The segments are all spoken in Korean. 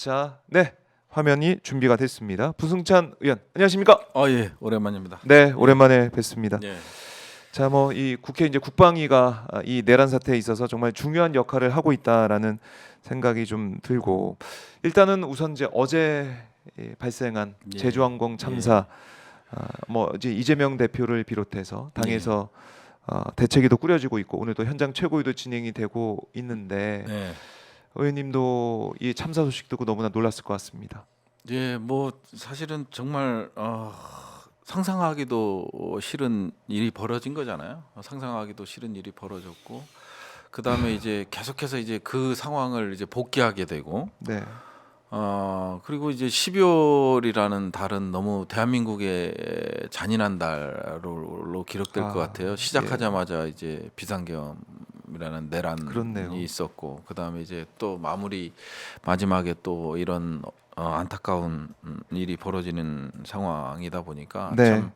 자, 네. 화면이 준비가 됐습니다. 부승찬 의원, 안녕하십니까? 예, 오랜만입니다. 네, 오랜만에 뵙습니다. 예. 자, 뭐 이 국회 이제 국방위가 이 내란 사태에 있어서 정말 중요한 역할을 하고 있다라는 생각이 좀 들고, 일단은 우선 이제 어제 발생한 예. 제주항공 참사, 뭐 이제 이재명 대표를 비롯해서 당에서 대책위도 꾸려지고 있고 오늘 또 현장 최고위도 진행이 되고 있는데. 네. 의원님도 이 참사 소식 듣고 너무나 놀랐을 것 같습니다. 예, 뭐 사실은 정말 상상하기도 싫은 일이 벌어진 거잖아요. 상상하기도 싫은 일이 벌어졌고, 그 다음에 이제 계속해서 이제 그 상황을 이제 복귀하게 되고, 네, 그리고 이제 12월이라는 달은 너무 대한민국의 잔인한 달로 기록될 것 같아요. 시작하자마자 이제 비상계엄이라는 내란이 그렇네요. 있었고, 그 다음에 이제 또 마지막에 또 이런 안타까운 일이 벌어지는 상황이다 보니까 네. 참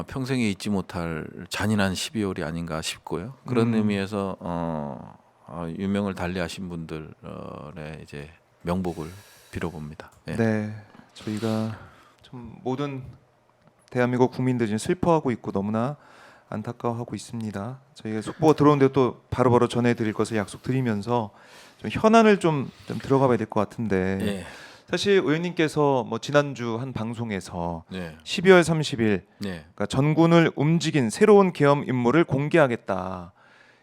평생에 잊지 못할 잔인한 12월이 아닌가 싶고요. 그런 의미에서 유명을 달리하신 분들의 이제 명복을 빌어봅니다. 예. 네, 저희가 좀 모든 대한민국 국민들이 지금 슬퍼하고 있고 너무나 안타까워하고 있습니다. 저희가 속보가 들어오는데 또 바로바로 전해드릴 것을 약속드리면서 좀 현안을 좀 들어가봐야 될 것 같은데, 예. 사실 의원님께서 뭐 지난주 한 방송에서 네. 12월 30일 네. 그러니까 전군을 움직인 새로운 계엄 임무를 공개하겠다.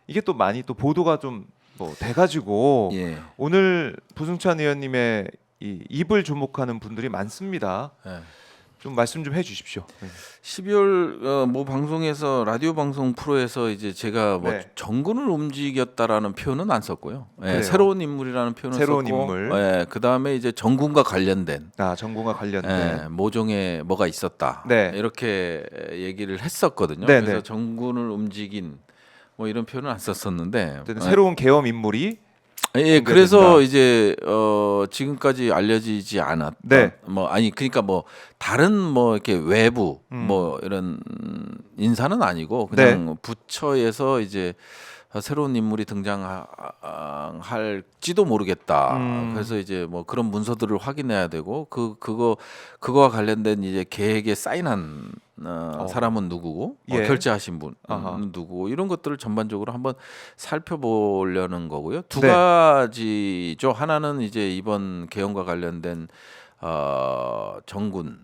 이게 또 많이 또 보도가 좀 뭐 돼가지고 예. 오늘 부승찬 의원님의 이 입을 주목하는 분들이 많습니다. 예. 좀 말씀 좀 해주십시오. 12월 뭐 방송에서 라디오 방송 프로에서 이제 제가 뭐 네. 정군을 움직였다라는 표현은 안 썼고요. 예, 그래요. 새로운 인물이라는 표현을 새로운 썼고, 인물. 예, 그 다음에 이제 정군과 관련된 전공과 관련된. 예, 모종의 뭐가 있었다. 네. 이렇게 얘기를 했었거든요. 네, 그래서 네. 정군을 움직인 뭐 이런 표현은 안 썼었는데, 어쨌든 새로운 계엄 인물이 예, 공개된다. 그래서 이제 지금까지 알려지지 않았던 네. 뭐 아니 그러니까 뭐 다른 뭐 이렇게 외부 뭐 이런 인사는 아니고 그냥 부처에서 이제 새로운 인물이 등장할지도 모르겠다. 그래서 이제 뭐 그런 문서들을 확인해야 되고 그거와 관련된 이제 계획에 사인한 사람은 누구고 예. 결제하신 분 아하. 누구고 이런 것들을 전반적으로 한번 살펴보려는 거고요. 두 네. 가지죠. 하나는 이제 이번 개헌과 관련된 정군에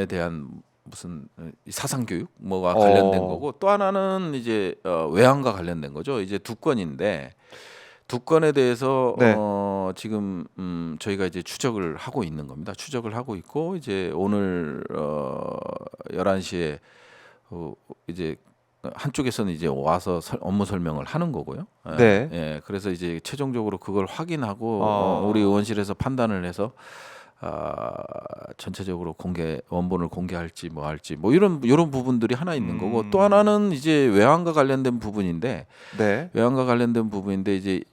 대한 무슨 사상 교육 뭐가 관련된 거고, 또 하나는 이제 외환과 관련된 거죠. 이제 두 건인데, 두 건에 대해서 네. 지금 저희가 이제 추적을 하고 있는 겁니다. 추적을 하고 있고, 이제 오늘 11시에 이제 한쪽에서는 이제 와서 업무 설명을 하는 거고요. 네. 예, 그래서 이제 최종적으로 그걸 확인하고 우리 의원실에서 판단을 해서 전체적으로 원본을 공개할지 뭐 할지 뭐 이런 부분들이 하나 있는 거고, 또 하나는 이제 외환과 관련된 부분인데, 네. 이제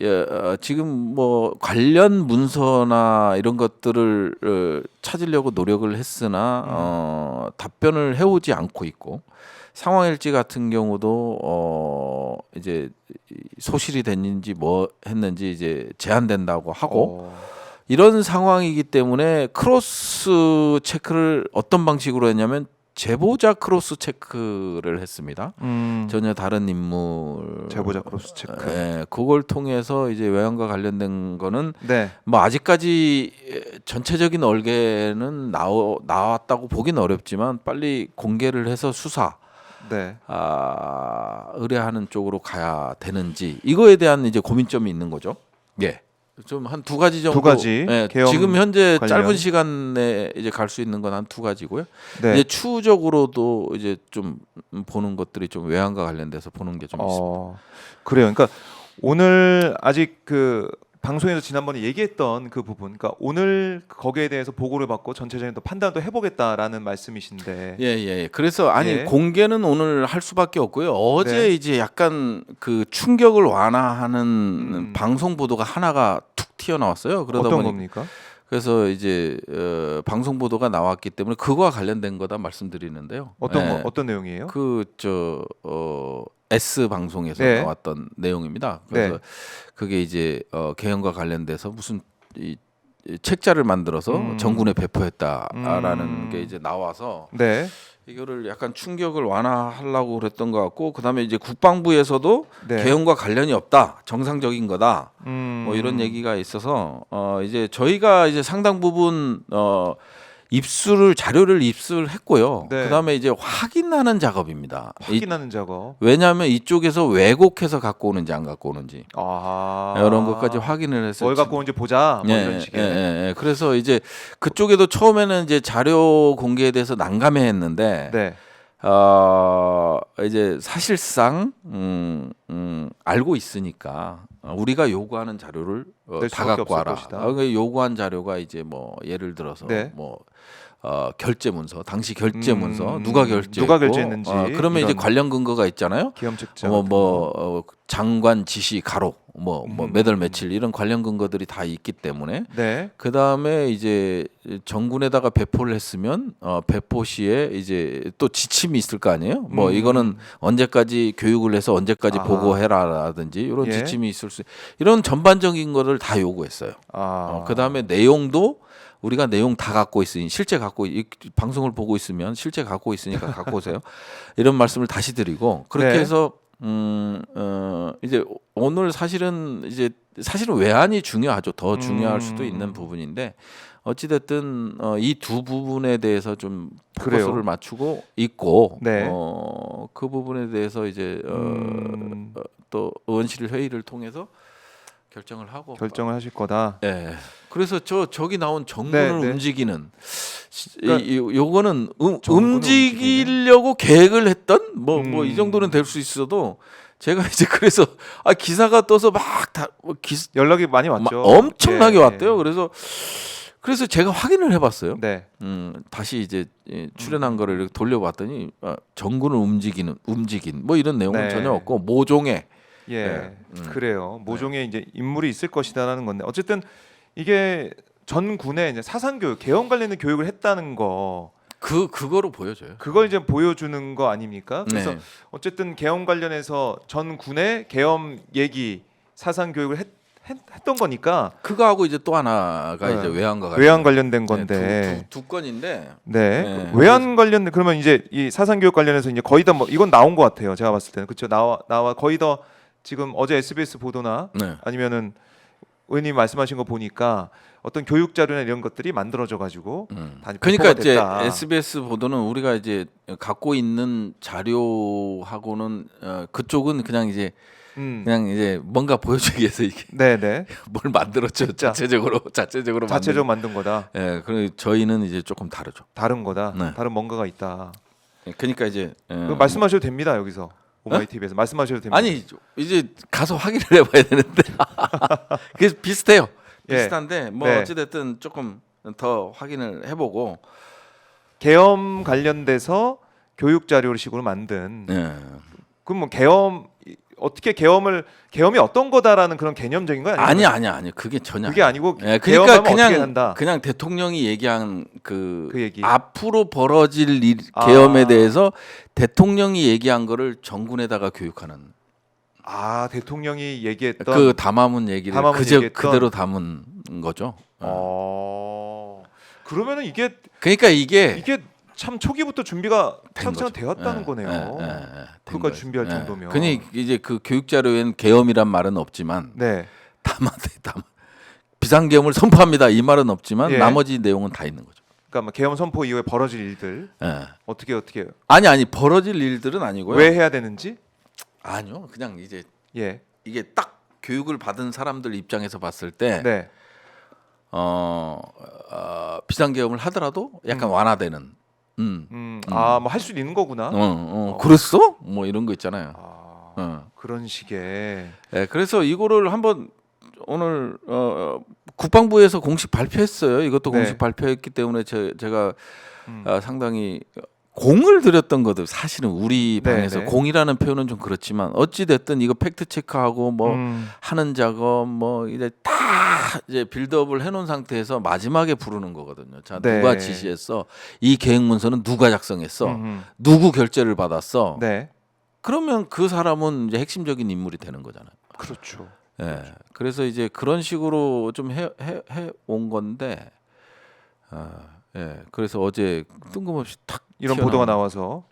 지금 뭐 관련 문서나 이런 것들을 찾으려고 노력을 했으나 답변을 해오지 않고 있고, 상황일지 같은 경우도 이제 소실이 됐는지 뭐 했는지 이제 제한된다고 하고, 이런 상황이기 때문에 크로스 체크를 어떤 방식으로 했냐면 제보자 크로스 체크를 했습니다. 전혀 다른 인물 제보자 크로스 체크. 예, 그걸 통해서 이제 외환과 관련된 거는 네. 뭐 아직까지 전체적인 얼개는 나왔다고 보기는 어렵지만 빨리 공개를 해서 수사 네. 의뢰하는 쪽으로 가야 되는지, 이거에 대한 이제 고민점이 있는 거죠. 예. 좀 한 두 가지 정도. 두 가지. 예, 계엄 지금 현재 관련. 짧은 시간에 이제 갈 수 있는 건 한 두 가지고요. 네. 이제 추후적으로도 이제 좀 보는 것들이 좀 외환과 관련돼서 보는 게 좀 있습니다. 그래요. 그러니까 오늘 아직 그 방송에서 지난번에 얘기했던 그 부분, 그러니까 오늘 거기에 대해서 보고를 받고 전체적인 또 판단도 해보겠다라는 말씀이신데. 예. 그래서 예. 공개는 오늘 할 수밖에 없고요. 어제 네. 이제 약간 그 충격을 완화하는 방송 보도가 하나가 툭 튀어나왔어요. 그러다 어떤 보니 겁니까? 그래서 이제 방송 보도가 나왔기 때문에 그거와 관련된 거다 말씀드리는데요. 어떤 내용이에요? S 방송에서 네. 나왔던 내용입니다. 그래서 네. 그게 이제 개헌과 관련돼서 무슨 이 책자를 만들어서 정군에 배포했다라는 게 이제 나와서 네. 이거를 약간 충격을 완화하려고 그랬던 것 같고, 그다음에 이제 국방부에서도 네. 개헌과 관련이 없다, 정상적인 거다, 뭐 이런 얘기가 있어서 이제 저희가 이제 상당 부분 자료를 입수했고요. 네. 그다음에 이제 확인하는 작업입니다. 확인하는 작업. 왜냐하면 이쪽에서 왜곡해서 갖고 오는지 안 갖고 오는지 아. 이런 것까지 확인을 해서 뭘 갖고 오는지 보자. 뭐 이런 식의. 예. 그래서 이제 그쪽에도 처음에는 이제 자료 공개에 대해서 난감해했는데 네. 이제 사실상 알고 있으니까 우리가 요구하는 자료를 낼 다 수밖에 갖고 없을 와라. 것이다. 그 요구한 자료가 이제 뭐 예를 들어서 네. 뭐 결제 문서, 당시 결제 문서 누가 누가 결제했는지 그러면 이제 이런 관련 근거가 있잖아요. 기업 책자. 장관 지시 가로 뭐 몇 월 며칠 이런 관련 근거들이 다 있기 때문에 네. 그 다음에 이제 정군에다가 배포를 했으면 배포 시에 이제 또 지침이 있을 거 아니에요. 뭐 이거는 언제까지 교육을 해서 언제까지 아하. 보고해라라든지 이런 예. 지침이 있을 수 이런 전반적인 거를 다 요구했어요. 그 다음에 내용도 우리가 내용 다 갖고 있으니 실제 이 방송을 보고 있으면 실제 갖고 있으니까 갖고 오세요. 이런 말씀을 다시 드리고 그렇게 네. 해서 이제 오늘 사실은 외환이 중요하죠. 더 중요할 수도 있는 부분인데 어찌됐든 이 두 부분에 대해서 좀 그래요. 포커스를 맞추고 있고 네. 그 부분에 대해서 이제 또 의원실 회의를 통해서 결정을 하고 결정을 하실 거다. 예. 그래서 저기 나온 정군을 네, 네. 움직이는 그러니까 요거는 정군을 움직이려고 계획을 했던 뭐 이 정도는 될 수 있어도 제가 이제 그래서 기사가 떠서 막다 연락이 많이 왔죠. 엄청나게 예. 왔대요. 그래서 제가 확인을 해봤어요. 네. 다시 이제 출연한 거를 이렇게 돌려봤더니 정군을 움직인 뭐 이런 내용은 네. 전혀 없고 모종의 예. 네. 그래요. 모종의 이제 인물이 있을 것이다라는 건데 어쨌든 이게 전 군에 이제 사상 교육, 개헌 관련된 교육을 했다는 거 그거로 보여져요. 그걸 이제 보여주는 거 아닙니까? 그래서 네. 어쨌든 개헌 관련해서 전 군의 개헌 얘기, 사상 교육을 했던 거니까 그거하고 이제 또 하나가 네. 이제 외환과 외환 관련된 네, 건데. 두 건인데 네. 네. 외환 관련 그러면 이제 이 사상 교육 관련해서 이제 거의 다 뭐 이건 나온 것 같아요. 제가 봤을 때는 그렇죠. 나와 거의 다 지금 어제 SBS 보도나 네. 아니면은 의원님 말씀하신 거 보니까 어떤 교육 자료나 이런 것들이 만들어져 가지고 다 그러니까 배포가 이제 됐다. SBS 보도는 우리가 이제 갖고 있는 자료하고는 그쪽은 그냥 이제 뭔가 보여주기 위해서 이게 네네. 뭘 만들었죠. 진짜. 자체적으로 자체적으로 만든 거다. 예, 그리고 저희는 이제 조금 다르죠. 다른 거다. 네. 다른 뭔가가 있다. 그러니까 이제 그거 말씀하셔도 됩니다. 여기서 오마이 TV에서 말씀하셔도 됩니다. 아니 이제 가서 확인을 해봐야 되는데 그게 비슷해요. 예. 비슷한데 뭐 네. 어찌됐든 조금 더 확인을 해보고 계엄 관련돼서 교육 자료식으로 만든. 예. 그럼 뭐 어떻게 계엄이 어떤 거다라는 그런 개념적인 거 아니에요? 아니 그게 전혀 그게 아니고 예, 계엄하면 그러니까 어떻게 한다. 그냥 대통령이 얘기한 그 얘기. 앞으로 벌어질 계엄에 대해서 대통령이 얘기한 거를 정군에다가 교육하는 대통령이 얘기했던 그 담화문 얘기를 얘기했던. 그대로 담은 거죠. 그러면은 이게 그러니까 이게 참 초기부터 준비가 된 차근차근 거죠. 되었다는 예, 거네요. 된 그것까지 거죠. 준비할 예. 정도면. 그니 이제 그 교육 자료에는 계엄이란 말은 없지만 네. 담아 비상계엄을 선포합니다 이 말은 없지만 예. 나머지 내용은 다 있는 거죠. 그러니까 뭐 계엄 선포 이후에 벌어질 일들 예. 어떻게 아니 벌어질 일들은 아니고요. 왜 해야 되는지 아니요, 그냥 이제 예. 이게 딱 교육을 받은 사람들 입장에서 봤을 때 네. 비상계엄을 하더라도 약간 완화되는. 뭐 할 수 있는 거구나. 그랬어? 뭐 이런 거 있잖아요. 그런 식의. 네, 그래서 이거를 한번 오늘 국방부에서 공식 발표했어요. 이것도 네. 공식 발표했기 때문에 제가 상당히 공을 들였던 것들 사실은 우리 네, 방에서 네. 공이라는 표현은 좀 그렇지만 어찌 됐든 이거 팩트 체크하고 뭐 하는 작업 뭐 이제 다 이제 빌드업을 해놓은 상태에서 마지막에 부르는 거거든요. 자, 네. 누가 지시했어? 이 계획 문서는 누가 작성했어? 누구 결재를 받았어? 네. 그러면 그 사람은 이제 핵심적인 인물이 되는 거잖아요. 그렇죠. 예. 그래서 이제 그런 식으로 좀 해 온 건데, 예. 그래서 어제 뜬금없이 탁 이런 튀어나온- 보도가 나와서.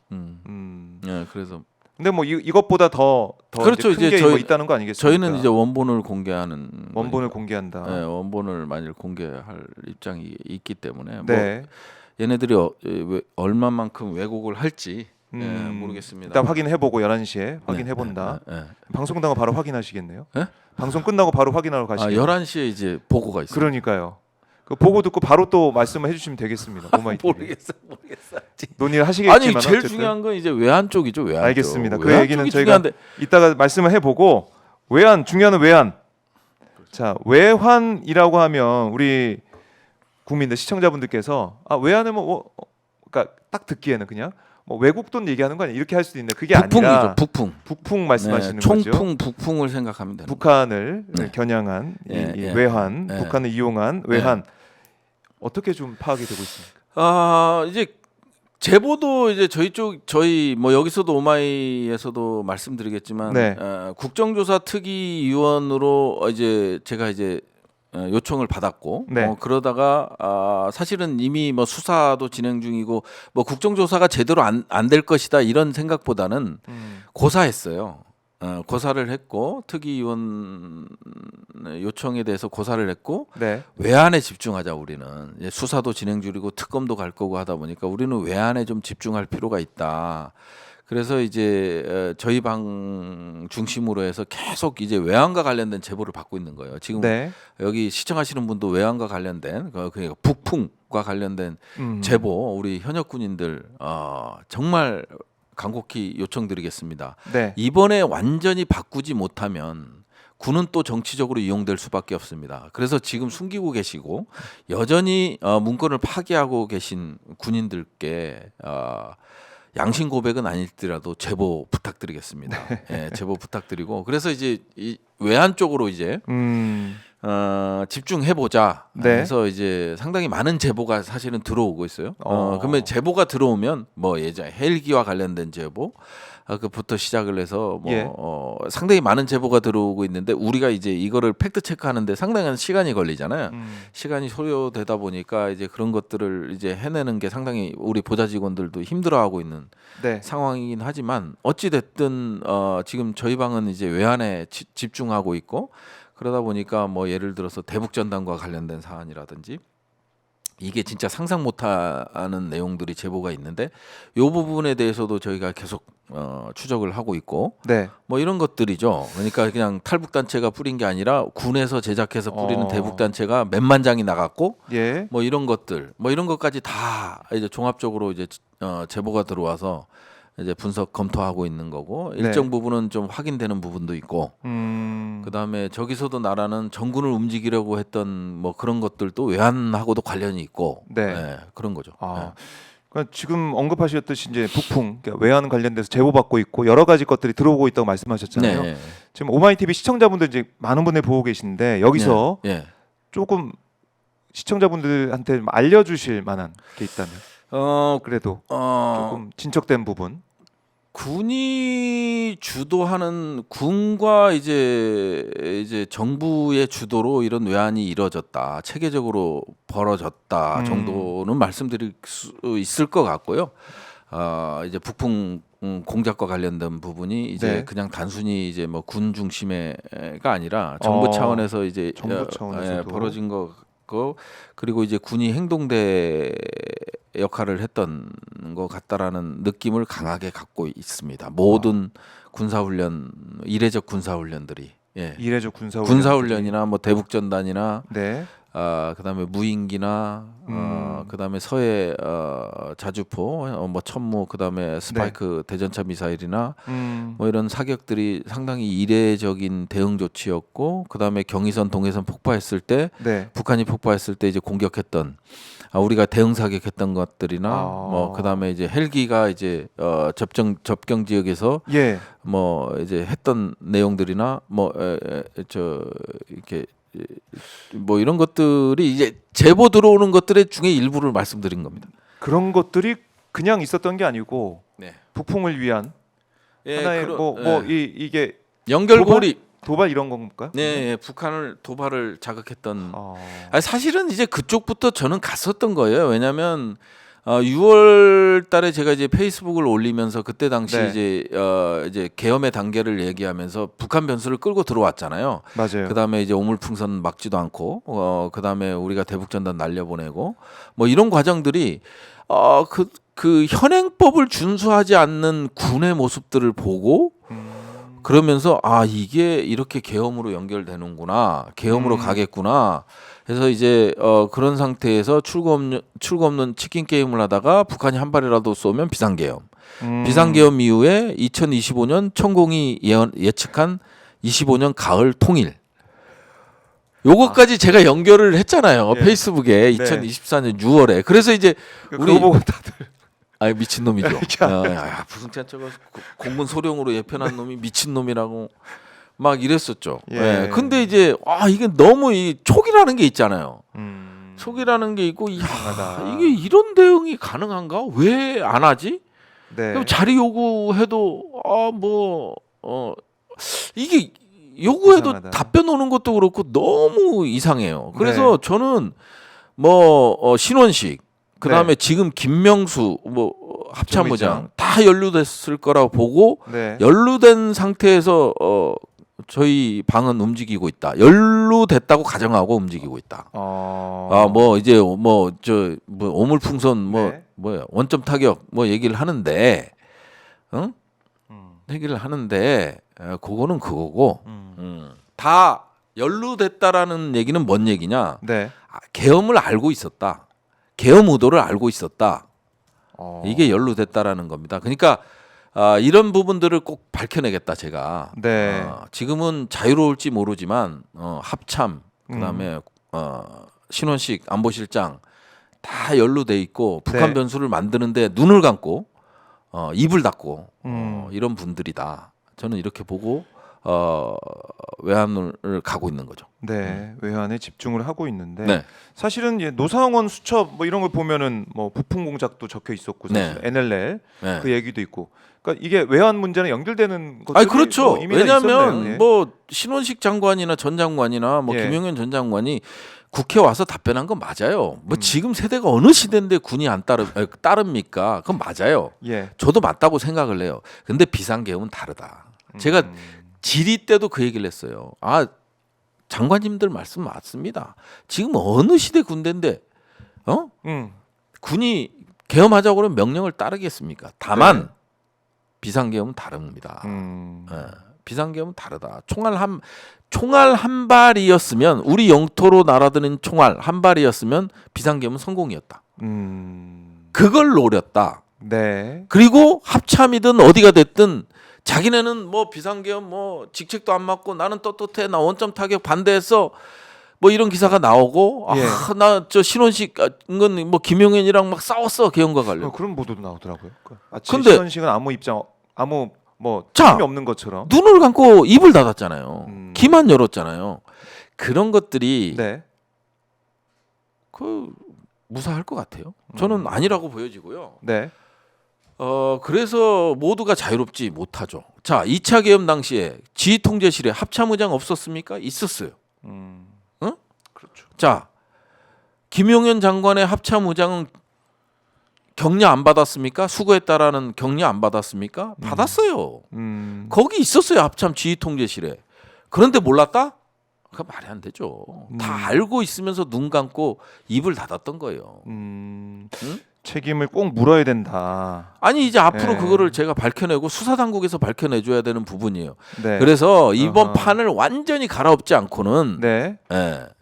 예. 그래서 근데 뭐 이것보다 더 그렇죠. 이제 이제 큰게 뭐 있다는 거 아니겠습니까? 저희는 이제 원본을 공개하는 원본을 거니까. 공개한다. 예, 원본을 만일 공개할 입장이 있기 때문에 네. 뭐 얘네들이 얼마만큼 왜곡을 할지 모르겠습니다. 일단 확인해보고 11시에 확인해본다. 네. 방송 끝나고 바로 확인하시겠네요. 네? 방송 끝나고 바로 확인하러 가시겠네요. 11시에 이제 보고가 있어요. 그러니까요. 그 보고 듣고 바로 또 말씀을 해주시면 되겠습니다. 오마이TV. 모르겠어. 논의를 하시겠지만 아니 제일 어쨌든. 중요한 건 이제 외환 쪽이죠. 외환 알겠습니다. 쪽. 그 외환 얘기는 쪽이 저희가 중요한데 이따가 말씀을 해보고 중요한 외환. 자, 외환이라고 하면 우리 국민들 시청자분들께서 외환은 그러니까 딱 듣기에는 그냥 뭐 외국 돈 얘기하는 거 아니야 이렇게 할 수도 있는데 그게 북풍이죠. 아니라 북풍. 말씀하시는 네, 거죠. 총풍 북풍을 생각하면 됩니다. 북한을 네. 겨냥한 예, 이 예. 외환, 예. 북한을 이용한 외환 어떻게 좀 파악이 되고 있습니까? 이제 제보도 이제 저희 뭐 여기서도 오마이에서도 말씀드리겠지만 네. 국정조사 특위위원으로 이제 제가 이제 요청을 받았고 네. 그러다가 사실은 이미 뭐 수사도 진행 중이고 뭐 국정조사가 제대로 안 될 것이다 이런 생각보다는 고사했어요. 고사를 했고 특위위원 요청에 대해서 고사를 했고 네. 외환에 집중하자 우리는 이제 수사도 진행 중이고 특검도 갈 거고 하다 보니까 우리는 외환에 좀 집중할 필요가 있다. 그래서 이제 저희 방 중심으로 해서 계속 이제 외환과 관련된 제보를 받고 있는 거예요. 지금 네. 여기 시청하시는 분도 외환과 관련된 그러니까 북풍과 관련된 제보 우리 현역 군인들 정말 간곡히 요청드리겠습니다. 네. 이번에 완전히 바꾸지 못하면 군은 또 정치적으로 이용될 수밖에 없습니다. 그래서 지금 숨기고 계시고 여전히 문건을 파기하고 계신 군인들께 양심 고백은 아닐지라도 제보 부탁드리겠습니다. 예, 제보 부탁드리고 그래서 이제 이 외환 쪽으로 이제 집중해 보자. 네. 해서 이제 상당히 많은 제보가 사실은 들어오고 있어요. 어. 그러면 제보가 들어오면 뭐 예전 헬기와 관련된 제보 그부터 시작을 해서 뭐 예. 상당히 많은 제보가 들어오고 있는데 우리가 이제 이거를 팩트 체크하는데 상당한 시간이 걸리잖아요. 시간이 소요되다 보니까 이제 그런 것들을 이제 해내는 게 상당히 우리 보좌 직원들도 힘들어하고 있는 네. 상황이긴 하지만 어찌 됐든 지금 저희 방은 이제 외환에 집중하고 있고 그러다 보니까 뭐 예를 들어서 대북 전단과 관련된 사안이라든지 이게 진짜 상상 못하는 내용들이 제보가 있는데 이 부분에 대해서도 저희가 계속 추적을 하고 있고 네. 뭐 이런 것들이죠. 그러니까 그냥 탈북 단체가 뿌린 게 아니라 군에서 제작해서 뿌리는 대북 단체가 몇만 장이 나갔고 예. 뭐 이런 것들 뭐 이런 것까지 다 이제 종합적으로 이제 제보가 들어와서 이제 분석 검토하고 있는 거고 네. 일정 부분은 좀 확인되는 부분도 있고 그다음에 저기서도 나라는 정군을 움직이려고 했던 뭐 그런 것들도 외환하고도 관련이 있고 네. 그런 거죠. 그러니까 지금 언급하셨듯이 이제 북풍, 그러니까 외환 관련돼서 제보받고 있고 여러 가지 것들이 들어오고 있다고 말씀하셨잖아요. 네. 지금 오마이TV 시청자분들 이제 많은 분들이 보고 계시는데 여기서 예. 조금 시청자분들한테 알려주실 만한 게 있다면 그래도 조금 진척된 부분. 군이 주도하는 군과 이제 정부의 주도로 이런 외환이 이뤄졌다, 체계적으로 벌어졌다 정도는 말씀드릴 수 있을 것 같고요. 이제 북풍 공작과 관련된 부분이 이제 네. 그냥 단순히 이제 뭐 군 중심의가 아니라 정부 차원에서 이제 정부 차원에서도. 벌어진 거고 그리고 이제 군이 행동대 역할을 했던 것 같다라는 느낌을 강하게 갖고 있습니다. 모든 군사훈련, 이례적 군사훈련들이 이례적 군사훈련. 군사훈련이나 뭐 대북전단이나 네. 그다음에 무인기나 그다음에 서해 자주포 뭐 천무 그다음에 스파이크 대전차 미사일이나 뭐 이런 사격들이 상당히 이례적인 대응 조치였고 그다음에 경의선 동해선 폭파했을 때 네. 북한이 폭파했을 때 이제 공격했던 우리가 대응 사격했던 것들이나 뭐 그다음에 이제 헬기가 이제 접경 지역에서 예. 뭐 이제 했던 내용들이나 뭐 이렇게 뭐 이런 것들이 이제 제보 들어오는 것들의 중에 일부를 말씀드린 겁니다. 그런 것들이 그냥 있었던 게 아니고 네. 북풍을 위한 예, 하나의 이게 연결고리. 도발 이런 건가? 네, 예, 북한을 도발을 자극했던. 어. 아니, 사실은 이제 그쪽부터 저는 갔었던 거예요. 왜냐하면 6월 달에 제가 이제 페이스북을 올리면서 그때 당시 네. 이제 계엄의 단계를 얘기하면서 북한 변수를 끌고 들어왔잖아요. 맞아요. 그다음에 이제 오물풍선 막지도 않고 그다음에 우리가 대북전단 날려보내고 뭐 이런 과정들이 그 현행법을 준수하지 않는 군의 모습들을 보고 그러면서 이게 이렇게 계엄으로 연결되는구나, 계엄으로 가겠구나. 그래서 이제 그런 상태에서 출구 없는 치킨 게임을 하다가 북한이 한 발이라도 쏘면 비상계엄. 비상계엄 이후에 2025년 천공이 예측한 25년 가을 통일. 요거까지 제가 연결을 했잖아요. 예. 페이스북에 2024년 6월에. 그래서 이제 그거 보고 다들 미친 놈이죠. 부승찬 저거 공문 소령으로 예편한 놈이 미친 놈이라고 막 이랬었죠. 예. 예. 근데 이제 이게 너무 이 촉이라는 게 있잖아요. 촉이라는 게 있고 이상하다. 이게 이런 대응이 가능한가? 왜 안 하지? 네. 그럼 자리 요구해도 이게 요구해도 이상하다. 답변 오는 것도 그렇고 너무 이상해요. 그래서 네. 저는 신원식 그다음에 지금 김명수 합참의장 다 연루됐을 거라고 보고 네. 연루된 상태에서 저희 방은 움직이고 있다. 연루됐다고 가정하고 움직이고 있다. 이제 오물풍선 네. 뭐야 원점 타격 얘기를 하는데, 얘기를 하는데 그거는 그거고 다 연루됐다라는 얘기는 뭔 얘기냐? 네. 계엄을 알고 있었다. 계엄 의도를 알고 있었다. 이게 연루됐다라는 겁니다. 그러니까 이런 부분들을 꼭 밝혀내겠다 제가. 네. 지금은 자유로울지 모르지만 합참 그다음에 신원식 안보실장 다 연루돼 있고 북한 네. 변수를 만드는데 눈을 감고 입을 닫고 이런 분들이다. 저는 이렇게 보고 외환을 가고 있는 거죠. 네. 외환에 집중을 하고 있는데 네. 사실은 이제 노상원 수첩 이런 걸 보면은 부품 공작도 적혀 있었고 사실 네. NLL 네. 그 얘기도 있고. 그러니까 이게 외환 문제랑 연결되는 것들이 그렇죠. 의미가 왜냐하면 있었네요. 예. 신원식 장관이나 전 장관이나 예. 김용현 전 장관이 국회 와서 답변한 건 맞아요. 지금 세대가 어느 시대인데 군이 안 따릅니까? 그건 맞아요. 예. 저도 맞다고 생각을 해요. 근데 비상계엄은 다르다. 제가 질의 때도 그 얘기를 했어요. 장관님들 말씀 맞습니다. 지금 어느 시대 군대인데 군이 계엄하자고 그러면 명령을 따르겠습니까? 다만 네. 비상계엄은 다릅니다. 비상계엄은 다르다. 총알 한 발이었으면 우리 영토로 날아드는 총알 한 발이었으면 비상계엄은 성공이었다. 그걸 노렸다. 네. 그리고 합참이든 어디가 됐든 자기네는 비상계엄 직책도 안 맞고 나는 떳떳해 나 원점 타격 반대했어 이런 기사가 나오고 예. 나 저 신원식 건 김용현이랑 막 싸웠어 계엄과 관련. 그런 보도도 나오더라고요. 근데 신원식은 아무 자, 책임이 없는 것처럼. 눈을 감고 입을 닫았잖아요. 음. 귀만 열었잖아요. 그런 것들이 네. 무사할 것 같아요. 저는 아니라고 보여지고요. 네. 그래서 모두가 자유롭지 못하죠. 자, 2차 계엄 당시에 지휘통제실에 합참의장 없었습니까? 있었어요. 응? 그렇죠. 자, 김용현 장관의 합참의장은 격려 안 받았습니까? 수고했다라는 격려 안 받았습니까? 받았어요. 거기 있었어요. 합참 지휘통제실에. 그런데 몰랐다? 그 말이 안 되죠. 다 알고 있으면서 눈 감고 입을 닫았던 거예요. 응? 책임을 꼭 물어야 된다. 아니 이제 앞으로 네. 그거를 제가 밝혀내고 수사당국에서 밝혀내줘야 되는 부분이에요. 네. 그래서 이번 어허. 판을 완전히 갈아엎지 않고는 네.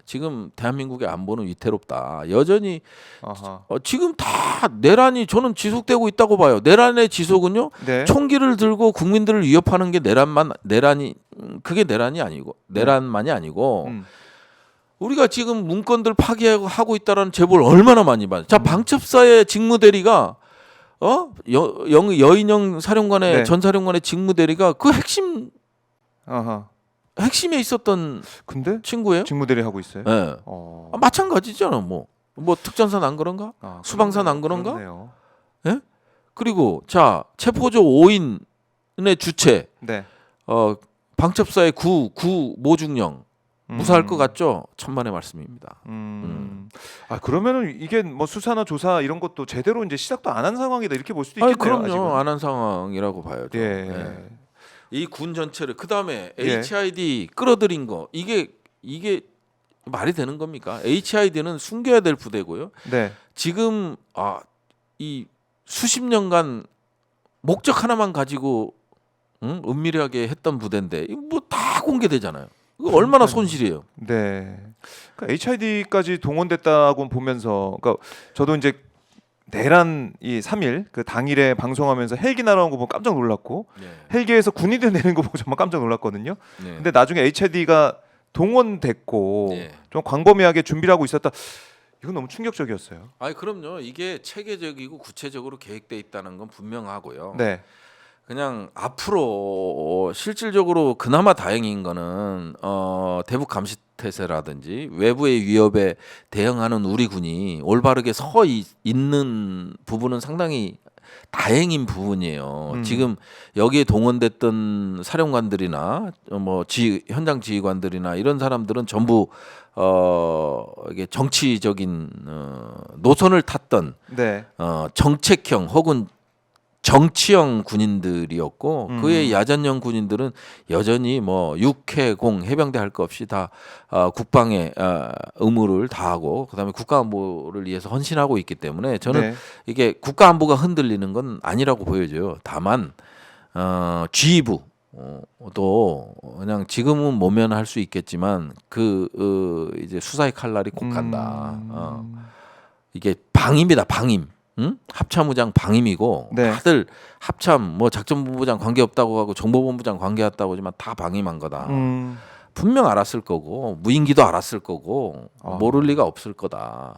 지금 대한민국의 안보는 위태롭다. 여전히 아하. 지금 다 내란이 저는 지속되고 있다고 봐요. 내란의 지속은요. 네. 총기를 들고 국민들을 위협하는 게 그게 내란이 아니고 내란만이 아니고 우리가 지금 문건들 파기하고 있다라는 제보를 얼마나 많이 받아요. 자, 방첩사의 직무대리가 여인영 사령관의 네. 전 사령관의 직무대리가 그 핵심에 있었던 근데 친구예요. 직무대리 하고 있어요. 예. 마찬가지잖아. 뭐 특전사 난 그런가? 수방사 난 그런가? 그렇네요. 예? 그리고 자 체포조 5인 주체 네. 방첩사의 구 모중령 무사할 것 같죠? 천만의 말씀입니다. 아 그러면은 이게 뭐 수사나 조사 이런 것도 제대로 이제 시작도 안 한 상황이다 이렇게 볼 수도 아니, 있겠네요. 그럼요. 안 한 상황이라고 봐야죠. 예. 네. 이 군 전체를 그다음에 예. HID 끌어들인 거 이게 말이 되는 겁니까? HID는 숨겨야 될 부대고요. 네. 지금 이 수십 년간 목적 하나만 가지고 은밀하게 했던 부대인데 이거 뭐 다 공개되잖아요. 이거 얼마나 손실이에요. 네. 그러니까 HID까지 동원됐다고 보면서, 그러니까 저도 이제 내란 이 3일 그 당일에 방송하면서 헬기 날아온 거 보고 깜짝 놀랐고 네. 헬기에서 군인들 내는 거 보고 정말 깜짝 놀랐거든요. 네. 근데 나중에 HID가 동원됐고 네. 좀 광범위하게 준비를 하고 있었다. 이건 너무 충격적이었어요. 아니 그럼요. 이게 체계적이고 구체적으로 계획돼 있다는 건 분명하고요. 네. 그냥 앞으로 실질적으로 그나마 다행인 거는 대북 감시 태세라든지 외부의 위협에 대응하는 우리 군이 올바르게 서 있는 부분은 상당히 다행인 부분이에요. 지금 여기에 동원됐던 사령관들이나 뭐 현장 지휘관들이나 이런 사람들은 전부 이게 정치적인 노선을 탔던 네. 정책형 혹은 정치형 군인들이었고 그의 야전형 군인들은 여전히 뭐 육해공 해병대 할 거 없이 다 국방의 의무를 다하고 그다음에 국가안보를 위해서 헌신하고 있기 때문에 저는 네. 이게 국가안보가 흔들리는 건 아니라고 보여져요. 다만 지휘부 또 그냥 지금은 모면할 수 있겠지만 이제 수사의 칼날이 곧 간다. 이게 방임이다, 방임. 합참의장 방임이고 네. 다들 합참 뭐 작전본부장 관계 없다고 하고 정보본부장 관계 없다고 하지만 다 방임한 거다. 분명 알았을 거고 무인기도 알았을 거고 모를 리가 없을 거다.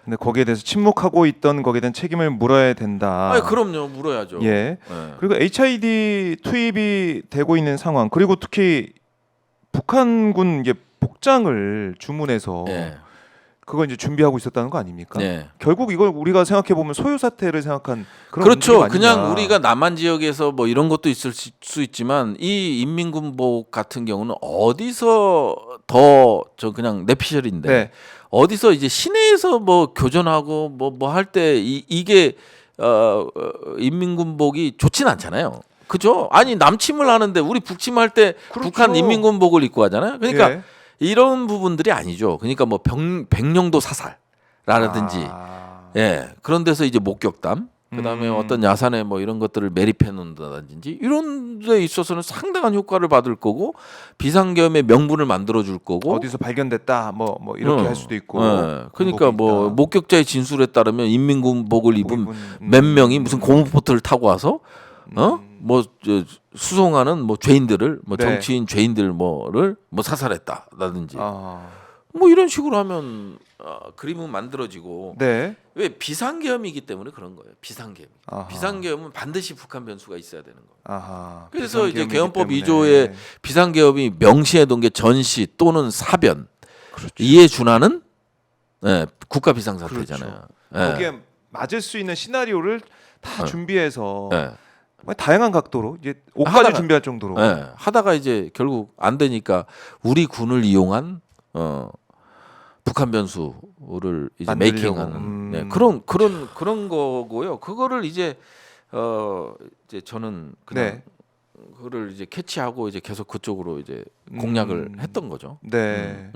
근데 거기에 대해서 침묵하고 있던 거기에 대한 책임을 물어야 된다. 아니 그럼요, 물어야죠. 예. 네. 그리고 HID 투입이 되고 있는 상황, 그리고 특히 북한군 이제 복장을 주문해서 네. 그걸 이제 준비하고 있었다는 거 아닙니까? 네. 결국 이걸 우리가 생각해 보면 소요 사태를 생각한 그런 그렇죠. 움직임 아니냐. 그냥 우리가 남한 지역에서 뭐 이런 것도 있을 수 있지만 이 인민군복 같은 경우는 어디서 그냥 내피셜인데 네. 어디서 이제 시내에서 뭐 교전하고 뭐 할 때 이게 인민군복이 좋진 않잖아요. 그죠? 아니 남침을 하는데 우리 북침할 때 그렇죠. 북한 인민군복을 입고 하잖아요. 그러니까 예. 이런 부분들이 아니죠. 그러니까 뭐 백령도 사살라든지 예 그런 데서 이제 목격담 그다음에 어떤 야산에 뭐 이런 것들을 매립해 놓는다든지 이런 데 있어서는 상당한 효과를 받을 거고 비상계엄의 명분을 만들어 줄 거고 어디서 발견됐다 뭐 이렇게 할 수도 있고. 예, 그러니까 뭐 있다. 목격자의 진술에 따르면 인민군복을 입은 몇 음. 명이 무슨 고무보트를 타고 와서 수송하는 뭐 죄인들을 뭐 네. 정치인 죄인들 뭐를 뭐 사살했다라든지 아. 뭐 이런 식으로 하면 그림은 만들어지고 네. 왜 비상계엄이기 때문에 그런 거예요. 비상계엄. 아하. 비상계엄은 반드시 북한 변수가 있어야 되는 거예요. 아하. 그래서 이제 비상계엄이기 계엄법 때문에. 2조에 비상계엄이 명시해둔 게 전시 또는 사변 그렇죠. 이에 준하는 국가 비상사태잖아요. 예. 거기에 맞을 수 있는 시나리오를 다 어. 준비해서 예. 다양한 각도로 이제 옷까지 준비할 정도로. 예. 하다가 이제 결국 안 되니까 우리 군을 이용한 북한 변수를 이제 만들려고. 메이킹하는 그런 거고요. 그거를 이제 저는 그냥 네. 그거를 이제 캐치하고 이제 계속 그쪽으로 이제 공략을 했던 거죠. 네.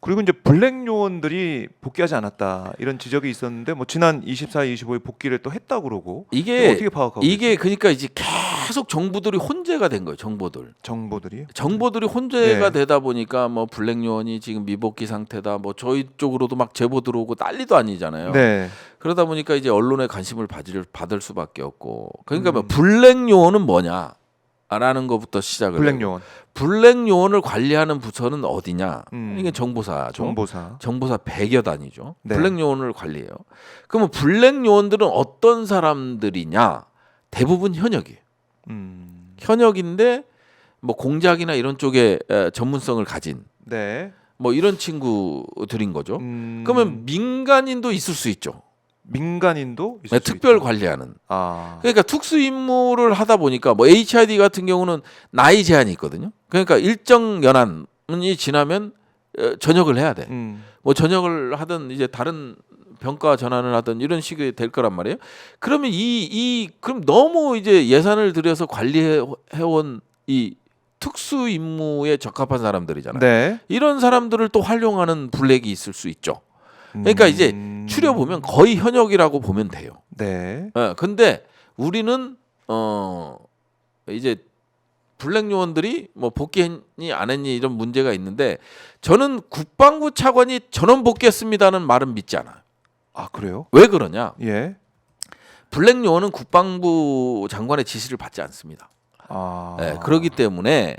그리고 이제 블랙 요원들이 복귀하지 않았다 이런 지적이 있었는데 뭐 지난 24, 25일 복귀를 또 했다 그러고 이게 어떻게 파악하고 이게 그러니까 이제 계속 정부들이 혼재가 된 거예요. 정보들이 혼재가 예. 되다 보니까 뭐 블랙 요원이 지금 미복귀 상태다. 뭐 저희 쪽으로도 막 제보 들어오고 난리도 아니잖아요. 네. 그러다 보니까 이제 언론의 관심을 받을 수밖에 없고. 그러니까 뭐 블랙 요원은 뭐냐? 라는 것부터 시작을 블랙 해요. 요원. 블랙 요원을 관리하는 부서는 어디냐? 이게 정보사죠. 정보사 100여 단위죠. 네. 블랙 요원을 관리해요. 그러면 블랙 요원들은 어떤 사람들이냐? 대부분 현역이에요. 현역인데 뭐 공작이나 이런 쪽에 전문성을 가진 네. 뭐 이런 친구들인 거죠. 그러면 민간인도 있을 수 있죠. 민간인도 있을 수 특별 있죠. 관리하는. 아, 그러니까 특수 임무를 하다 보니까 뭐 HID 같은 경우는 나이 제한이 있거든요. 그러니까 일정 연한이 지나면 전역을 해야 돼. 뭐 전역을 하든 이제 다른 병가 전환을 하든 이런 식이 될 거란 말이에요. 그러면 그럼 너무 이제 예산을 들여서 관리해 온 이 특수 임무에 적합한 사람들이잖아요. 네. 이런 사람들을 또 활용하는 블랙이 있을 수 있죠. 그러니까 이제 추려 보면 거의 현역이라고 보면 돼요. 네. 근데 우리는 이제 블랙 요원들이 뭐 복귀했니 안 했니 이런 문제가 있는데 저는 국방부 차관이 전원 복귀했습니다는 말은 믿지 않아요. 아, 그래요? 왜 그러냐? 예. 블랙 요원은 국방부 장관의 지시를 받지 않습니다. 아, 그렇기 때문에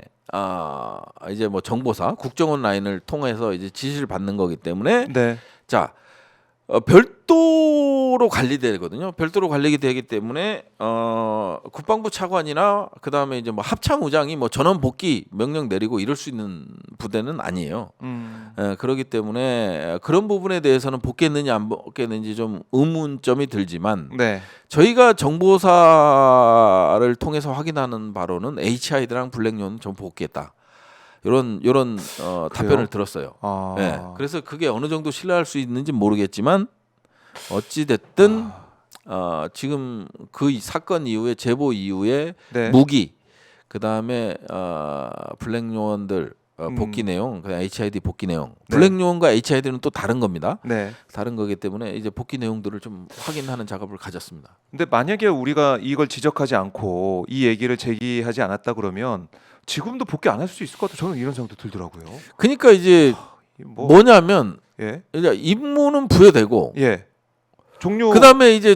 이제 뭐 정보사 국정원 라인을 통해서 이제 지시를 받는 거기 때문에 네. 자 별도로 관리되거든요. 별도로 관리가 되기 때문에 국방부 차관이나 그 다음에 이제 뭐 합참의장이 뭐 전원 복귀 명령 내리고 이럴 수 있는 부대는 아니에요. 그렇기 때문에 그런 부분에 대해서는 복귀했느냐 안 복귀했는지 좀 의문점이 들지만 네. 저희가 정보사를 통해서 확인하는 바로는 HID랑 블랙요원은 전 복귀했다. 이런 답변을 들었어요. 아, 네, 그래서 그게 어느 정도 신뢰할 수 있는지 모르겠지만 어찌 됐든 지금 그 사건 이후에 제보 이후에 네. 무기 그 다음에 블랙 요원들 복귀 내용, 그냥 HID 복귀 내용. 네. 블랙 요원과 HID는 또 다른 겁니다. 네. 다른 거기 때문에 이제 복귀 내용들을 좀 확인하는 작업을 가졌습니다. 근데 만약에 우리가 이걸 지적하지 않고 이 얘기를 제기하지 않았다 그러면 지금도 복귀 안 할 수 있을 것 같아요. 저는 이런 생각도 들더라고요. 그러니까 이제 뭐, 뭐냐면 예. 이제 임무는 부여되고 예. 종료. 그다음에 이제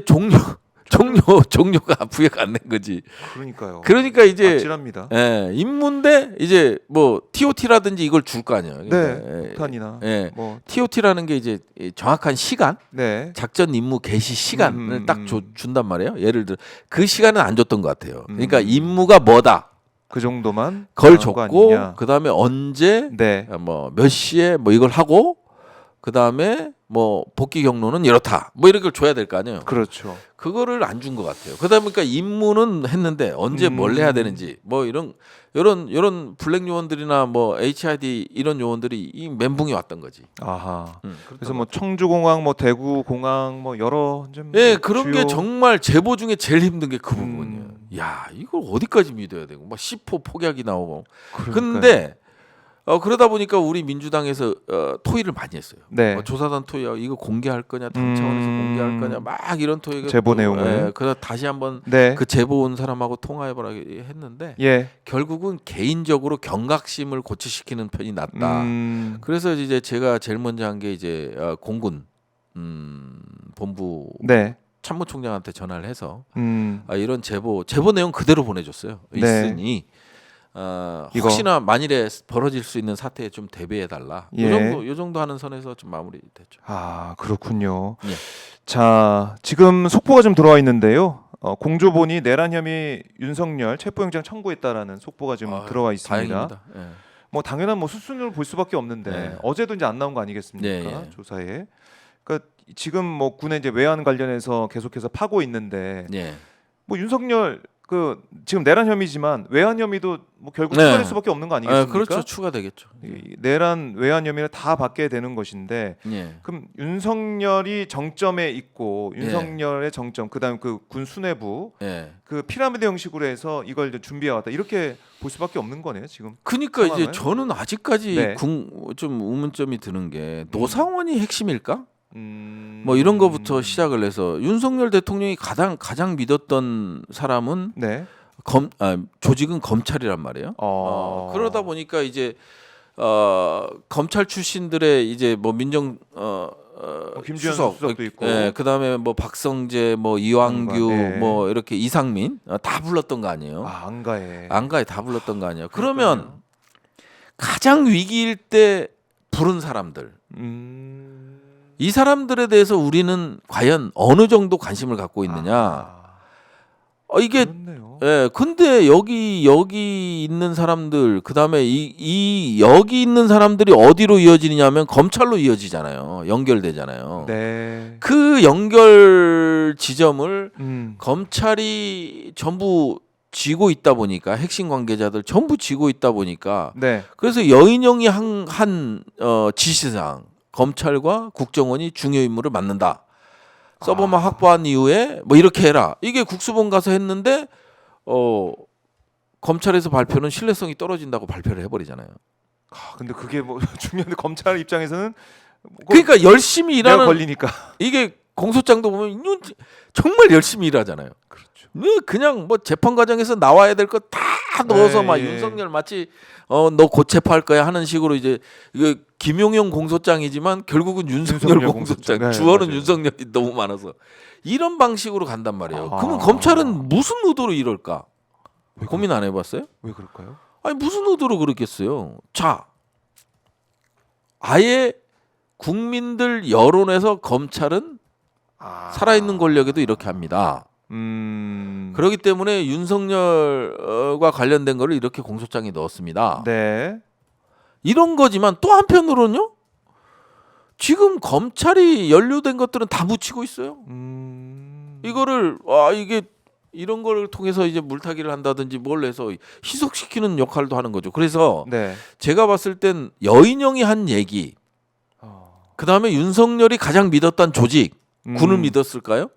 종료가 부여가 안 된 거지. 그러니까요. 그러니까 이제 아찔합니다. 임무인데 이제 뭐 TOT라든지 이걸 줄 거 아니에요. 네. 폭탄이나 뭐 TOT라는 게 이제 정확한 시간, 네. 작전 임무 개시 시간을 음. 딱 준단 말이에요. 예를 들어 그 시간은 안 줬던 것 같아요. 그러니까 음. 임무가 뭐다. 그 정도만 걸 정한 거 줬고 아니냐. 그다음에 언제 네. 뭐 몇 시에 뭐 이걸 하고 그다음에 뭐 복귀 경로는 이렇다. 뭐 이런 걸 줘야 될 거 아니에요. 그렇죠. 그거를 안 준 것 같아요. 그러다 보니까 임무는 했는데 언제 뭘 해야 되는지 뭐 이런 블랙 요원들이나 뭐 HID 이런 요원들이 이 멘붕이 왔던 거지. 아하. 그랬던 그래서 것 뭐 같아요. 청주공항, 뭐 대구공항, 뭐 여러 좀 예, 뭐 그런 게 주요- 정말 제보 중에 제일 힘든 게 그 음. 부분이에요. 야, 이걸 어디까지 믿어야 되고 막 10호 폭약이 나오고. 그러니까요. 근데 그러다 보니까 우리 민주당에서 토의를 많이 했어요. 네. 조사단 토의 이거 공개할 거냐, 당 차원에서 공개할 거냐, 막 이런 토의가 제보 또, 내용을. 그래서 다시 한번 네. 그 제보 온 사람하고 통화해보라 했는데 예. 결국은 개인적으로 경각심을 고취시키는 편이 낫다. 그래서 이제 제가 제일 먼저 한 게 이제 공군 본부 네. 참모총장한테 전화를 해서 이런 제보 내용 그대로 보내줬어요. 네. 있으니 이거. 혹시나 만일에 벌어질 수 있는 사태에 좀 대비해 달라. 예. 요 정도 하는 선에서 좀 마무리됐죠. 아, 그렇군요. 예. 자, 지금 속보가 좀 들어와 있는데요. 공조본이 내란 혐의 윤석열 체포영장 청구했다라는 속보가 지금 들어와 있습니다. 다행입니다. 예. 뭐 당연한 뭐 수순을 볼 수밖에 없는데 네. 어제도 이제 안 나온 거 아니겠습니까? 네, 예. 조사에. 그러니까 지금 뭐 군의 이제 외환 관련해서 계속해서 파고 있는데 예. 뭐 윤석열 그 지금 내란 혐의지만 외환 혐의도 뭐 결국 네. 추가될 수밖에 없는 거 아니겠습니까? 그렇죠. 추가되겠죠. 이 내란 외환 혐의를 다 받게 되는 것인데 예. 그럼 윤석열이 정점에 있고 윤석열의 정점 그다음 그 군 수뇌부 예. 그 피라미드 형식으로 해서 이걸 이제 준비해 왔다 이렇게 볼 수밖에 없는 거네요 지금. 그러니까 이제 상황을? 저는 아직까지 네. 좀 의문점이 드는 게 노상원이 핵심일까? 뭐 뭐 이런 거부터 시작을 해서 윤석열 대통령이 가장 믿었던 사람은 네. 조직은 검찰이란 말이에요. 그러다 보니까 이제 검찰 출신들의 이제 뭐 민정 김주현 수석도 있고. 그다음에 뭐 박성재, 뭐 이왕규, 네. 뭐 이렇게 이상민 다 불렀던 거 아니에요. 안가에. 안가에 다 불렀던 거 아니에요. 그러면 가장 위기일 때 부른 사람들. 이 사람들에 대해서 우리는 과연 어느 정도 관심을 갖고 있느냐? 이게 그렇네요. 예, 근데 여기 있는 사람들 그다음에 이 여기 있는 사람들이 어디로 이어지냐면 검찰로 이어지잖아요. 연결되잖아요. 네. 그 연결 지점을 음. 검찰이 전부 쥐고 있다 보니까 핵심 관계자들 전부 쥐고 있다 보니까 네. 그래서 여인영이 한 지시사항 검찰과 국정원이 중요 임무를 맡는다. 서버만 확보한 이후에 뭐 이렇게 해라. 이게 국수본 가서 했는데 검찰에서 발표는 신뢰성이 떨어진다고 발표를 해버리잖아요. 근데 그게 뭐 중요한데 검찰 입장에서는 뭐 그러니까 열심히 내가 일하는 걸리니까. 이게 공소장도 보면 이건 정말 열심히 일하잖아요. 그렇죠. 그냥 뭐 재판 과정에서 나와야 될 거 다 넣어서 네, 막 예. 윤석열 마치 너 곧 체포할 거야 하는 식으로 이제 이거 김용영 공소장이지만 결국은 윤석열 윤석열 공소장. 공소장. 네, 주어는 맞아요. 윤석열이 너무 많아서 이런 방식으로 간단 말이에요. 아. 그러면 검찰은 무슨 의도로 이럴까? 왜 고민 안 해봤어요? 왜 그럴까요? 아니 무슨 의도로 그렇겠어요? 자, 아예 국민들 여론에서 검찰은 살아있는 권력에도 이렇게 합니다. 그렇기 때문에 윤석열과 관련된 거를 이렇게 공소장에 넣었습니다. 네. 이런 거지만 또 한편으로는요. 지금 검찰이 연루된 것들은 다 묻히고 있어요. 이거를 이게 이런 걸 통해서 이제 물타기를 한다든지 뭘 해서 희석시키는 역할도 하는 거죠. 그래서 네. 제가 봤을 땐 여인영이 한 얘기, 그 다음에 윤석열이 가장 믿었던 조직, 군을 믿었을까요?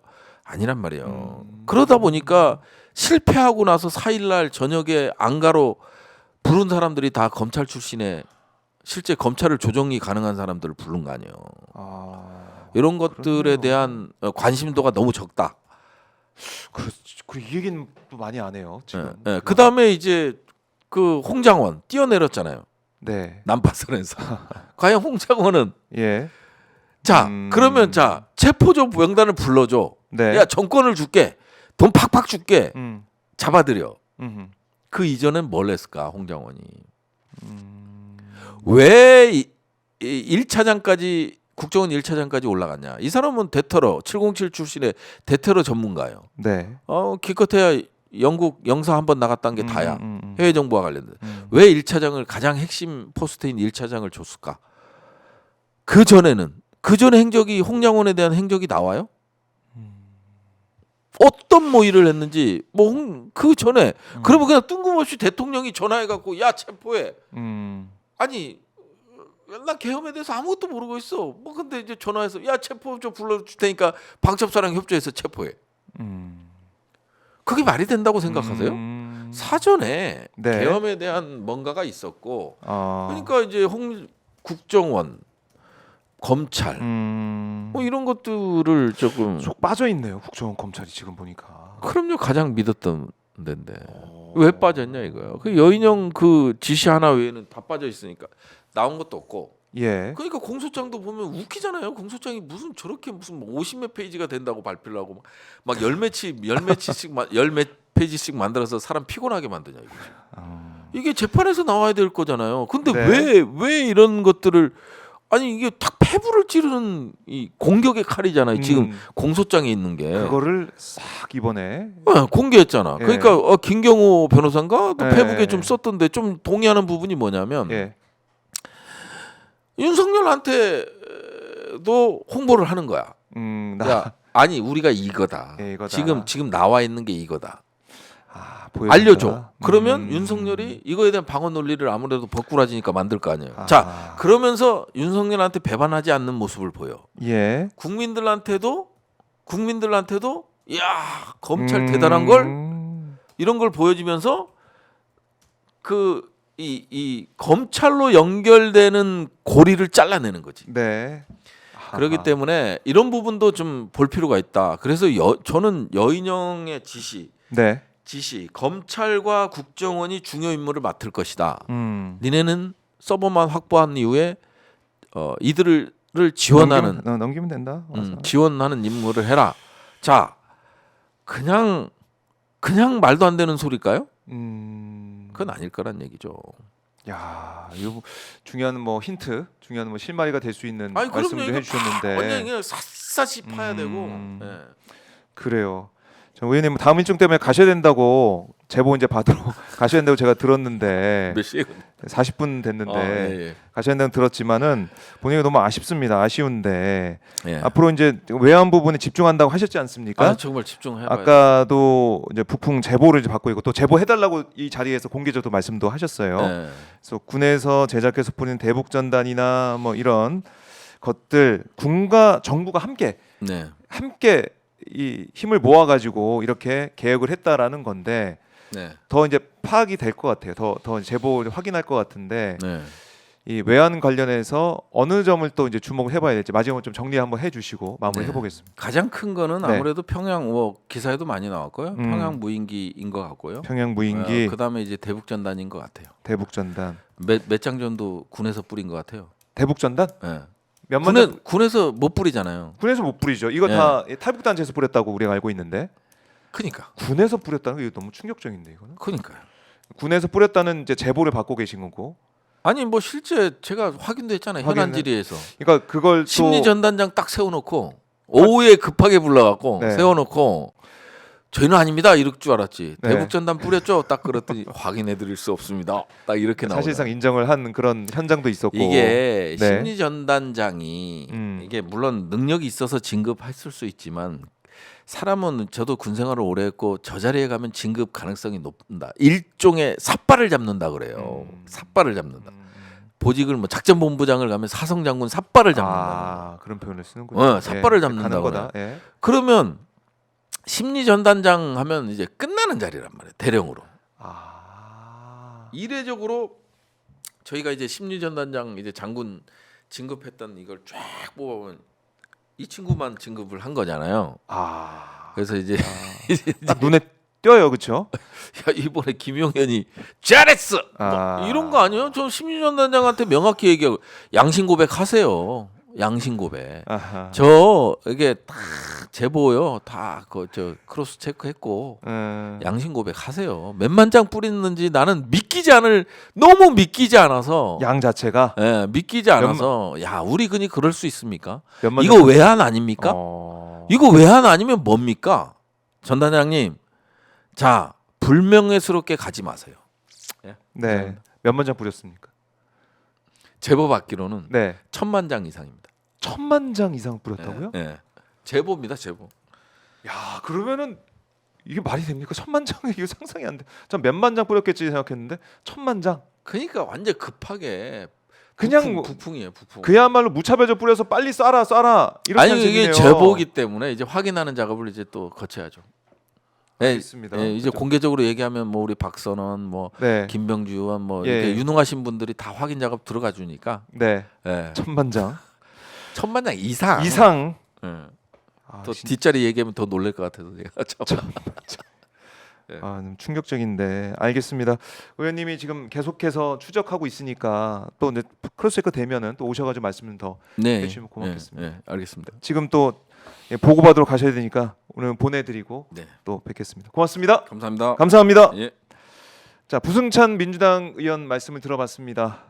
아니란 말이에요. 그러다 보니까 실패하고 나서 4일날 저녁에 안가로 부른 사람들이 다 검찰 출신의 실제 검찰을 조정이 가능한 사람들을 부른 거 아니에요. 이런 것들에 그렇네요. 대한 관심도가 너무 적다. 이 얘기는 또 많이 안 해요. 지금. 그 다음에 이제 그 홍장원 뛰어내렸잖아요. 네. 난파선에서. 과연 홍장원은 예. 자 그러면 자 체포조 명단을 불러줘. 네. 야 정권을 줄게. 돈 팍팍 줄게. 잡아들여. 그 이전엔 뭘 했을까 홍장원이. 왜 1차장까지 국정원 1차장까지 올라갔냐. 이 사람은 대테러 707 출신의 대테러 전문가예요. 네. 기껏해야 영국 영사 한번 나갔다는 게 다야. 해외 정보와 관련된. 왜 1차장을 가장 핵심 포스트인 1차장을 줬을까? 그 전에 행적이 홍장원에 대한 행적이 나와요? 어떤 모의를 했는지 그 전에 그러면 그냥 뜬금없이 대통령이 전화해 갖고 야 체포해. 아니 나 계엄에 대해서 아무것도 모르고 있어. 근데 이제 전화해서 야 체포 좀 불러줄 테니까 방첩사랑 협조해서 체포해. 그게 말이 된다고 생각하세요? 사전에 네. 계엄에 대한 뭔가가 있었고 그러니까 그러니까 이제 국정원, 검찰 이런 것들을 조금 속 빠져 있네요. 국정원 검찰이 지금 보니까. 그럼요 가장 믿었던 데인데 왜 빠졌냐 이거예요. 그 여인영 그 지시 하나 외에는 다 빠져 있으니까 나온 것도 없고. 예. 그러니까 공소장도 보면 웃기잖아요. 공소장이 무슨 저렇게 무슨 50몇 페이지가 된다고 발표를 하고 막 열 몇 페이지씩 만들어서 사람 피곤하게 만드냐 이거죠. 이게 재판에서 나와야 될 거잖아요. 근데 네. 왜 이런 것들을 아니 이게 딱 폐부를 찌르는 이 공격의 칼이잖아요. 지금 공소장에 있는 게 그거를 싹 이번에 공개했잖아. 예. 그러니까 김경호 변호사인가 또 예. 페북에 좀 썼던데 좀 동의하는 부분이 뭐냐면 예. 윤석열한테도 홍보를 하는 거야. 야, 아니 우리가 이거다. 예, 이거다. 지금 나와 있는 게 이거다. 보여준다. 알려줘. 그러면 윤석열이 이거에 대한 방어 논리를 아무래도 버꾸라지니까 만들 거 아니에요. 자, 그러면서 윤석열한테 배반하지 않는 모습을 보여. 예. 국민들한테도 야 검찰 대단한 걸 이런 걸 보여주면서 이 검찰로 연결되는 고리를 잘라내는 거지. 네. 그렇기 때문에 이런 부분도 좀 볼 필요가 있다. 그래서 저는 여인영의 지시, 검찰과 국정원이 중요 임무를 맡을 것이다. 니네는 서버만 확보한 이후에 이들을 지원하는 넘기면 된다. 지원하는 임무를 해라. 자, 그냥 말도 안 되는 소리일까요? 그건 아닐 거란 얘기죠. 야, 이거 중요한 힌트, 중요한 실마리가 될 수 있는 말씀도 그럼요. 해주셨는데 완전히 그냥 샅샅이 파야 되고. 예. 그래요. 저 의원님 다음 일정 때문에 가셔야 된다고 제보 이제 받으러 가셔야 된다고 제가 들었는데 몇 시에? 40분 됐는데 예. 가셔야 된다고 들었지만은 본인이 너무 아쉽습니다. 아쉬운데 예. 앞으로 이제 외환 부분에 집중한다고 하셨지 않습니까? 아, 정말 집중해봐요. 아까도 이제 북풍 제보를 이제 받고 있고 또 제보해달라고 이 자리에서 공개적으로 말씀도 하셨어요. 예. 그래서 군에서 제작해서 보낸 대북 전단이나 뭐 이런 것들 군과 정부가 함께 네. 이 힘을 모아가지고 이렇게 개혁을 했다라는 건데 네. 더 이제 파악이 될 것 같아요. 더 제보를 확인할 것 같은데 네. 이 외환 관련해서 어느 점을 또 이제 주목을 해봐야 될지 마지막으로 좀 정리 한번 해주시고 마무리 네. 해보겠습니다. 가장 큰 거는 네. 아무래도 평양 뭐 기사에도 많이 나왔고요. 평양 무인기인 것 같고요. 평양 무인기, 그다음에 이제 대북 전단인 것 같아요. 대북 전단, 몇 장전도 군에서 뿌린 것 같아요. 대북 전단 예. 몇만 군에서 못 뿌리잖아요. 군에서 못 뿌리죠. 이거 네. 다 탈북단체에서 뿌렸다고 우리가 알고 있는데 그니까. 군에서 뿌렸다는 게 이거 너무 충격적인데 이거는 그니까요. 군에서 뿌렸다는 이제 제보를 받고 계신 거고. 아니 뭐 실제 제가 확인도 했잖아요. 현안 질의에서 그러니까 그걸 또 심리 전단장 딱 세워놓고 오후에 급하게 불러갖고 네. 세워놓고 저희는 아닙니다 이럴 줄 알았지. 네. 대북 전단 뿌렸죠? 딱 그랬더니 확인해드릴 수 없습니다. 딱 이렇게 나오죠. 사실상 인정을 한 그런 현장도 있었고 이게 네. 심리 전단장이 이게 물론 능력이 있어서 진급했을 수 있지만 사람은 저도 군 생활을 오래 했고 저 자리에 가면 진급 가능성이 높다. 일종의 삿발을 잡는다 그래요. 삿발을 잡는다. 보직을 뭐 작전본부장을 가면 사성장군 삿발을 잡는다. 그런 표현을 쓰는군요. 삿발을 예, 잡는다 가는 거다. 예. 그러면 심리 전단장 하면 이제 끝나는 자리란 말이에요. 대령으로. 이례적으로 저희가 이제 심리 전단장 이제 장군 진급했던 이걸 쫙 뽑아보면 이 친구만 진급을 한 거잖아요. 그래서 이제 딱 눈에 띄어요, 그렇죠? 야, 이번에 김용현이 잘했어. 뭐 이런 거 아니에요? 저 심리전단장한테 명확히 얘기하고 양심 고백하세요. 양심 고백. 아하. 저 이게 다 제보요. 다 그 저 크로스 체크했고 양심 고백하세요. 몇만 장 뿌리는지 나는 너무 믿기지 않아서. 양 자체가 예, 믿기지 않아서. 야, 우리 군이 그럴 수 있습니까? 몇만 이거 외환 아닙니까? 어... 이거 외환 아니면 뭡니까? 전단장님. 자, 불명예스럽게 가지 마세요. 네. 몇만 장 뿌렸습니까? 제보 받기로는 네. 1000만 장 이상입니다. 1000만 장 이상 뿌렸다고요? 네. 제보입니다, 제보. 야, 그러면은 이게 말이 됩니까? 1000만 장이 이거 상상이 안 돼. 전 몇만 장 뿌렸겠지 생각했는데 1000만 장. 그러니까 완전 급하게 그냥 부풍이에요, 부풍. 그야말로 무차별적 뿌려서 빨리 쏴라 이렇게 아니 한 이게 셈이네요. 제보기 때문에 이제 확인하는 작업을 이제 또 거쳐야죠. 알겠습니다. 이제 공개적으로 얘기하면 뭐 우리 박선원, 뭐 네. 김병주 의원, 뭐 예. 이렇게 유능하신 분들이 다 확인 작업 들어가 주니까. 네. 예. 1000만 장 1000만 장 이상. 예. 또 뒷자리 얘기하면 더 놀랄 것 같아서 제가 너무 충격적인데 알겠습니다. 의원님이 지금 계속해서 추적하고 있으니까 또 이제 크로스체크 되면은 또 오셔가지고 말씀 더 해주시면 고맙겠습니다. 네, 알겠습니다. 지금 또 보고받으러 가셔야 되니까 오늘 보내드리고 네. 또 뵙겠습니다. 고맙습니다. 감사합니다. 감사합니다. 예. 자, 부승찬 민주당 의원 말씀을 들어봤습니다.